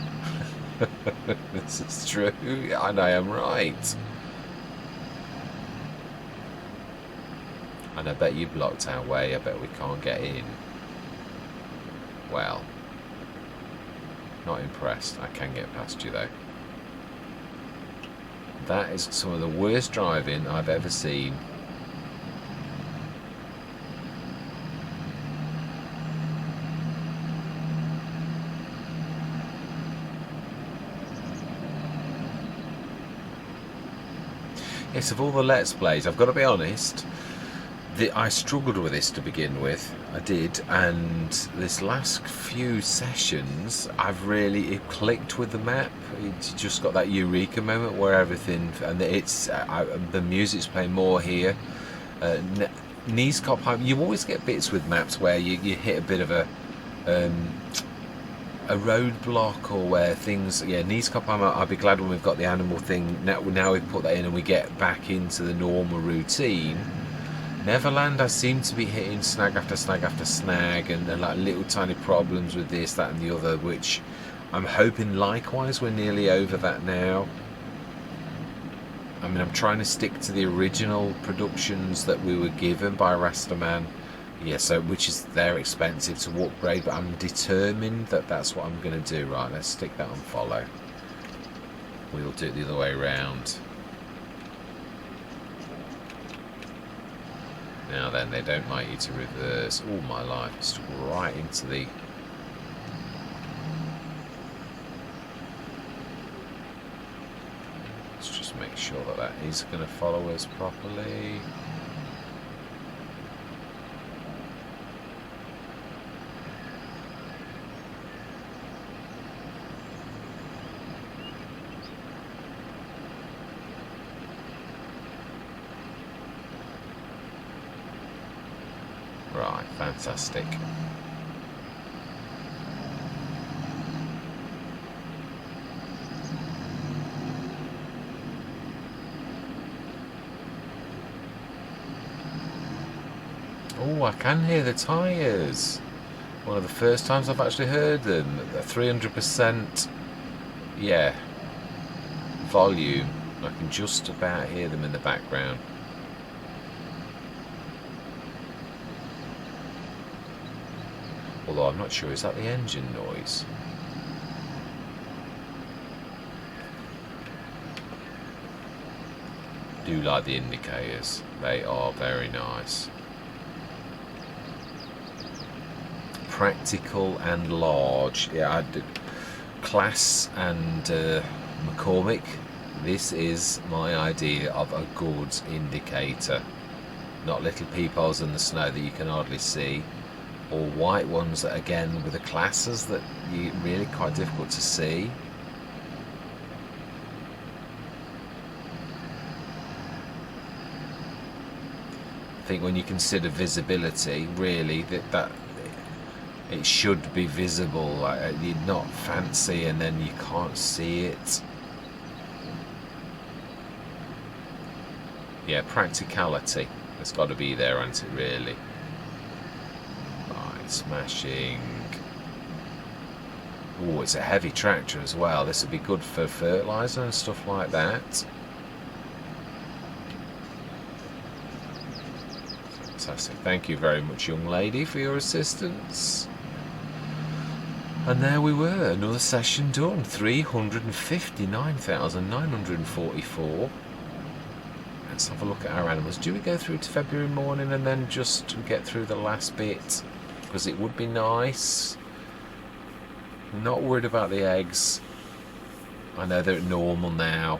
This is true, and I am right. And I bet you blocked our way. I bet we can't get in. Well, not impressed. I can get past you though. That is some of the worst driving I've ever seen. Yes, of all the Let's Plays, I've got to be honest, I struggled with this to begin with. I did, and this last few sessions, it clicked with the map. It's just got that eureka moment where everything, and the music's playing more here. Knees Cop Home, you always get bits with maps where you hit a bit of a roadblock, or where things, Knees Cop Home, I'll be glad when we've got the animal thing. Now we've put that in and we get back into the normal routine. Neverland, I seem to be hitting snag after snag after snag, and like little tiny problems with this, that and the other, which I'm hoping likewise we're nearly over that now. I mean, I'm trying to stick to the original productions that we were given by Rastaman. Yeah, so which is they're expensive to upgrade, but I'm determined that that's what I'm going to do. Right, let's stick that on follow. We'll do it the other way around. Now then, they don't like you to reverse. All my life, just right into the... Let's just make sure that that is going to follow us properly. Right, fantastic. Oh, I can hear the tyres. One of the first times I've actually heard them. 300%, yeah, volume. I can just about hear them in the background. Although I'm not sure, is that the engine noise? Do like the indicators, they are very nice. Practical and large. Yeah, I did. Class and McCormick, this is my idea of a good indicator. Not little peepholes in the snow that you can hardly see, or white ones that, again, with the classes that you really quite difficult to see. I think when you consider visibility, really, that it should be visible. You're not fancy and then you can't see it. Yeah, practicality has got to be there, hasn't it, really? Smashing. Oh, it's a heavy tractor as well. This would be good for fertiliser and stuff like that. Fantastic. Thank you very much, young lady, for your assistance. And there we were, another session done. 359,944. Let's have a look at our animals. Do we go through to February morning and then just get through the last bit? Because it would be nice. Not worried about the eggs. I know they're normal now.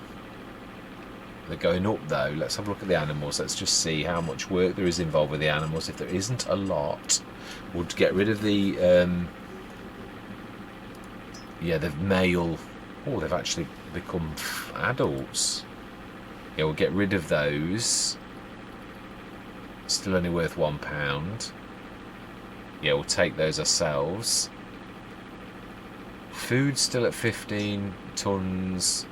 They're going up though. Let's have a look at the animals. Let's just see how much work there is involved with the animals. If there isn't a lot, we'll get rid of the the male. Oh, they've actually become adults. Yeah, we'll get rid of those. Still only worth £1. Yeah, we'll take those ourselves. Food still at 15 tonnes.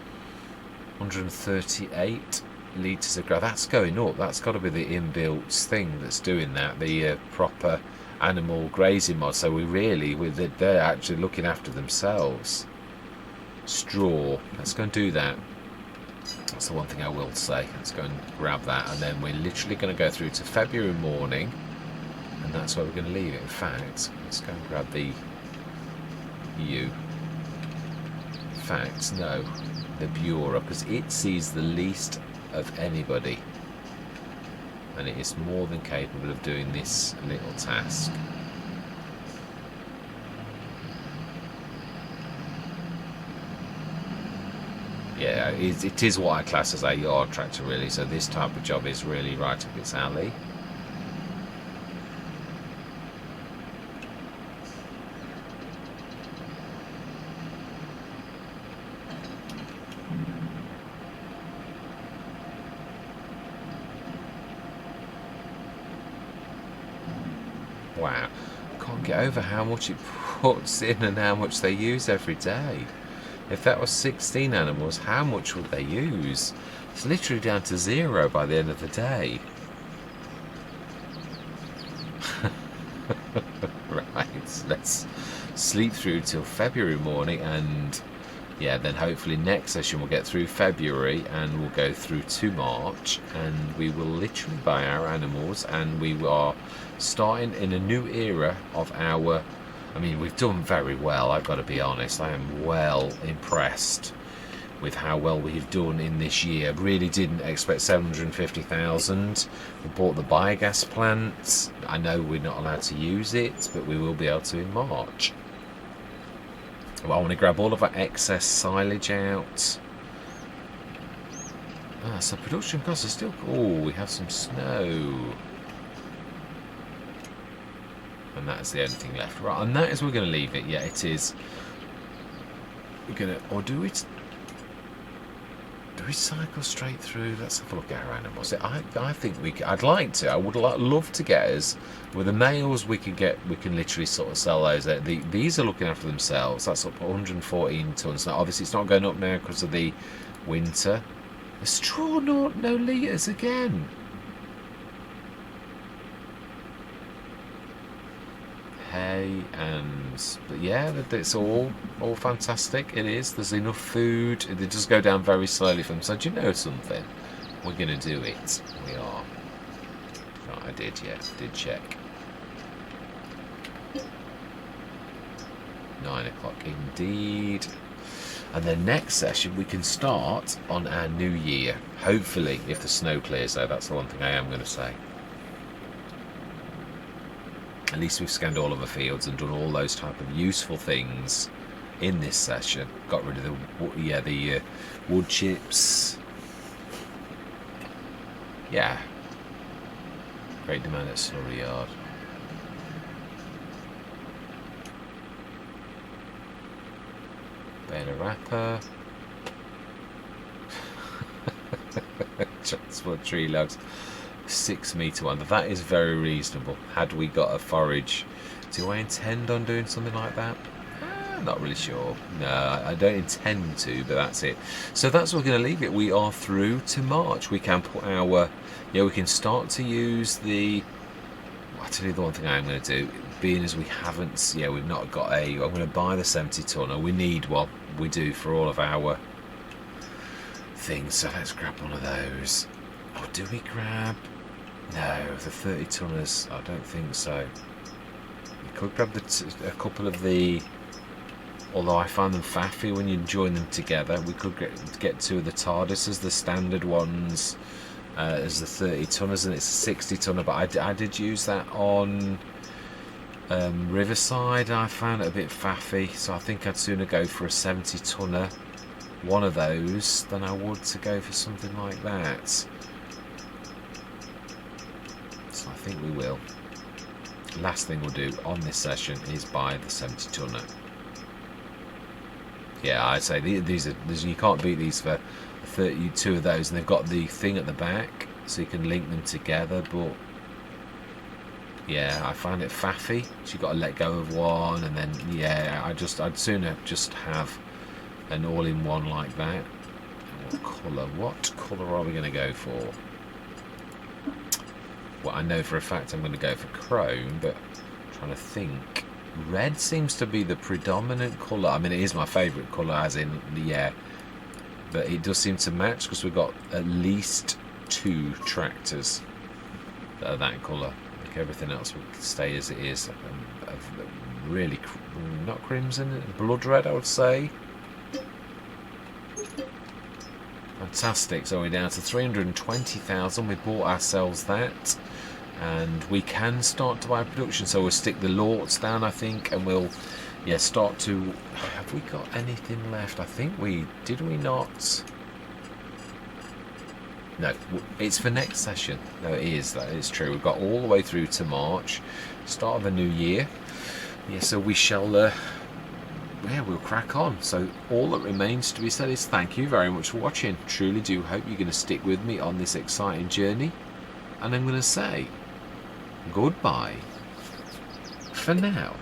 138 litres of grass. That's going up. That's got to be the inbuilt thing that's doing that. The proper animal grazing mod. So they're actually looking after themselves. Straw. Let's go and do that. That's the one thing I will say. Let's go and grab that, and then we're literally going to go through to February morning, and that's where we're going to leave it. In fact, let's go and grab the in fact, no. The Bureau, because it sees the least of anybody, and it is more than capable of doing this little task. Yeah, it is what I class as a yard tractor, really, so this type of job is really right up its alley. Wow, can't get over how much it puts in and how much they use every day. If that was 16 animals, how much would they use? It's literally down to 0 by the end of the day. Right, let's sleep through till February morning, and yeah, then hopefully next session we'll get through February and we'll go through to March, and we will literally buy our animals, and we are starting in a new era of our... I mean, we've done very well, I've got to be honest. I am well impressed with how well we've done in this year. Really didn't expect 750,000. We bought the biogas plant. I know we're not allowed to use it, but we will be able to in March. Well, I want to grab all of our excess silage out. So production costs are still... Oh, we have some snow. And that is the only thing left. Right, and that is, we're going to leave it. Yeah, it is. We're going to... Or do we cycle straight through? Let's have a look at our animals. I think we... I'd like to. I would love to get us... With the males, we can literally sort of sell those. These are looking after themselves. That's up 114 tonnes. Now, obviously, it's not going up now because of the winter. The straw, no litres again. Hay but yeah, it's all fantastic. It is. There's enough food. It does go down very slowly for them. So do you know something? We're going to do it. We are. Right, I did check. 9 o'clock indeed. And then next session we can start on our new year. Hopefully, if the snow clears though, that's the one thing I am going to say. At least we've scanned all of the fields and done all those type of useful things in this session. Got rid of the wood chips. Yeah. Great demand at Slurry Yard. Baler wrapper. Transport tree logs. 6 metre one. That is very reasonable. Had we got a forage, do I intend on doing something like that? Not really sure. No, I don't intend to, but that's it. So that's where we're going to leave it. We are through to March. We can put our... Yeah, we can start to use the... I'll tell you the one thing I am going to do, being as we haven't... Yeah, we've not got a... I'm going to buy the 70 tonner. We need one. We do for all of our things. So let's grab one of those. Oh, do we grab... No, the 30 tonners, I don't think so. We could grab a couple of the... Although I find them faffy when you join them together. We could get 2 of the TARDISes, the standard ones, as the 30 tonners, and it's a 60 tonner. But I did use that on Riverside. I found it a bit faffy, so I think I'd sooner go for a 70 tonner. one of those than I would to go for something like that. So I think we will. Last thing we'll do on this session is buy the 70 tonner. Yeah, I'd say these are you can't beat these for 32 of those, and they've got the thing at the back so you can link them together. But yeah, I find it faffy. So you've got to let go of one, and then yeah, I'd sooner just have an all-in-one like that. What colour are we going to go for? Well, I know for a fact I'm going to go for chrome, but I'm trying to think. Red seems to be the predominant colour. I mean, it is my favourite colour, as in, yeah, but it does seem to match because we've got at least 2 tractors that are that colour. I think everything else will stay as it is. Really, not crimson, blood red, I would say. Fantastic. So we're down to 320,000. We bought ourselves that, and we can start to buy production. So we'll stick the lots down, I think, and we'll start to. Have we got anything left? I think we not. No, it's for next session. No, it is. That is true. We've got all the way through to March, start of a new year. Yeah, so we shall. We'll crack on. So all that remains to be said is thank you very much for watching. Truly do hope you're going to stick with me on this exciting journey, and I'm going to say goodbye for now.